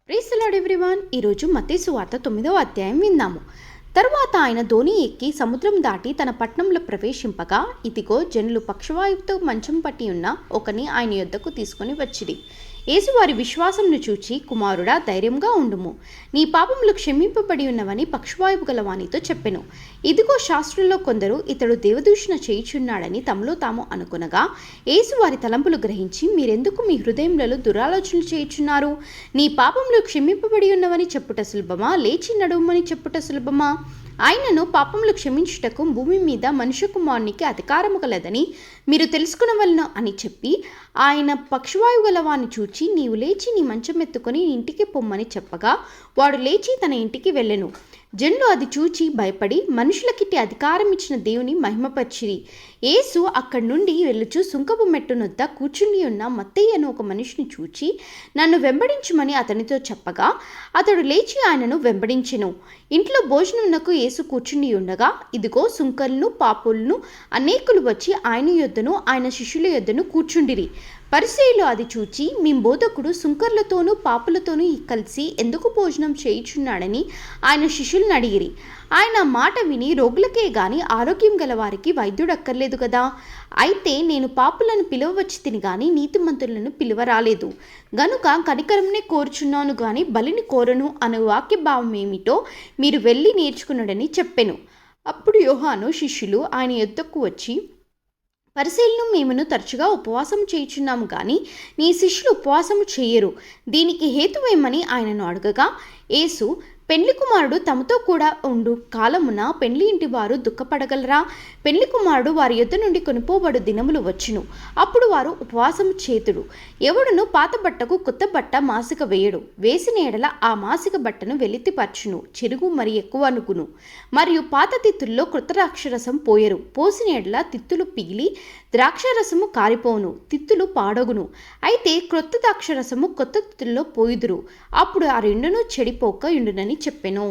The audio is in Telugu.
Praise the lord everyone. ఈరోజు మత్తయి సువార్త 9వ అధ్యాయం విందాము. తరువాత ఆయన ధోని ఎక్కి సముద్రం దాటి తన పట్టణంలో ప్రవేశింపగా, ఇదిగో జనులు పక్షవాయువుతో మంచం పట్టి ఉన్న ఒకని ఆయన యొద్దకు తీసుకొని వచ్చిరి. యేసు వారి విశ్వాసంను చూచి, కుమారుడా, ధైర్యంగా ఉండుము, నీ పాపములు క్షమింపబడి ఉన్నవని పక్షవాయువు గల వానితో చెప్పెను. ఇదిగో శాస్త్రుల్లో కొందరు ఇతడు దేవదూషణ చేయుచున్నాడని తమలో తాము అనుకొనగా, యేసు వారి తలంపులు గ్రహించి, మీరెందుకు మీ హృదయములలో దురాలోచనలు చేయుచున్నారు? నీ పాపములు క్షమింపబడి ఉన్నవని చెప్పుట సులభమా, లేచి నడుమని చెప్పుట సులభమా? ఆయనను పాపములు క్షమించుటకు భూమి మీద మనుష్య కుమారునికి అధికారము కలదని మీరు తెలుసుకునవలను అని చెప్పి, ఆయన పక్షవాయువు గలవాన్ని చూచి, నీవు లేచి నీ మంచం ఎత్తుకొని ఇంటికి పొమ్మని చెప్పగా, వాడు లేచి తన ఇంటికి వెళ్ళెను. జనులు అది చూచి భయపడి మనుషులకిట్టి అధికారం ఇచ్చిన దేవుని మహిమపరిచిరి. యేసు అక్కడి నుండి వెళ్ళుచు సుంకపు మెట్టునొద్ద కూర్చుని ఉన్న మత్తయి అను ఒక మనిషిని చూచి, నన్ను వెంబడించుమని అతనితో చెప్పగా, అతడు లేచి ఆయనను వెంబడించెను. ఇంట్లో భోజనమునకు యేసు కూర్చుని ఉండగా, ఇదిగో సుంకరులను పాపులను అనేకులు వచ్చి ఆయన యొద్దను ఆయన శిష్యుల యొద్దను కూర్చుండిరి. పరిసయ్యులు అది చూచి, మీ బోధకుడు సుంకర్లతోనూ పాపులతోనూ కలిసి ఎందుకు భోజనం చేయుచున్నాడని ఆయన శిష్యులను అడిగిరి. ఆయన మాట విని, రోగులకే గాని ఆరోగ్యం గల వారికి వైద్యుడు అక్కర్లేదు కదా, అయితే నేను పాపులను పిలువవచ్చి తిని గాని నీతిమంతులను పిలువరాలేదు, గనుక కనికరంనే కోరుచున్నాను గాని బలిని కోరను అనే వాక్య భావం ఏమిటో మీరు వెళ్ళి నేర్చుకున్నాడని చెప్పెను. అప్పుడు యోహాను శిష్యులు ఆయన యొద్దకు వచ్చి, పరిశీలన మేమును తరచుగా ఉపవాసం చేయుచున్నాము కానీ నీ శిష్యులు ఉపవాసము చేయరు, దీనికి హేతువేమని ఆయనను అడగగా, యేసు, పెండ్లి కుమారుడు తమతో కూడా ఉండు కాలమున పెండ్లి ఇంటి వారు దుఃఖపడగలరా? పెండ్లి కుమారుడు వారి యొద్ద నుండి కొనిపోబడు దినములు వచ్చును, అప్పుడు వారు ఉపవాసము చేతుడు. ఎవడును పాత బట్టకు కొత్త బట్ట మాసిక వేయడు, వేసిన ఎడల ఆ మాసిక బట్టను వెలితిపరచును, చెరుగు మరి ఎక్కువ అనుకును. మరియు పాత తిత్తుల్లో కృత ద్రాక్షరసం పోయరు, పోసిన ఎడల తిత్తులు పిగిలి ద్రాక్షరసము కారిపోవును, తిత్తులు పాడగును. అయితే క్రొత్త ద్రాక్షరసము కొత్త తిత్తుల్లో పోయుదురు, అప్పుడు ఆ రెండును చెడిపోక ఉండునని చెప్పెను.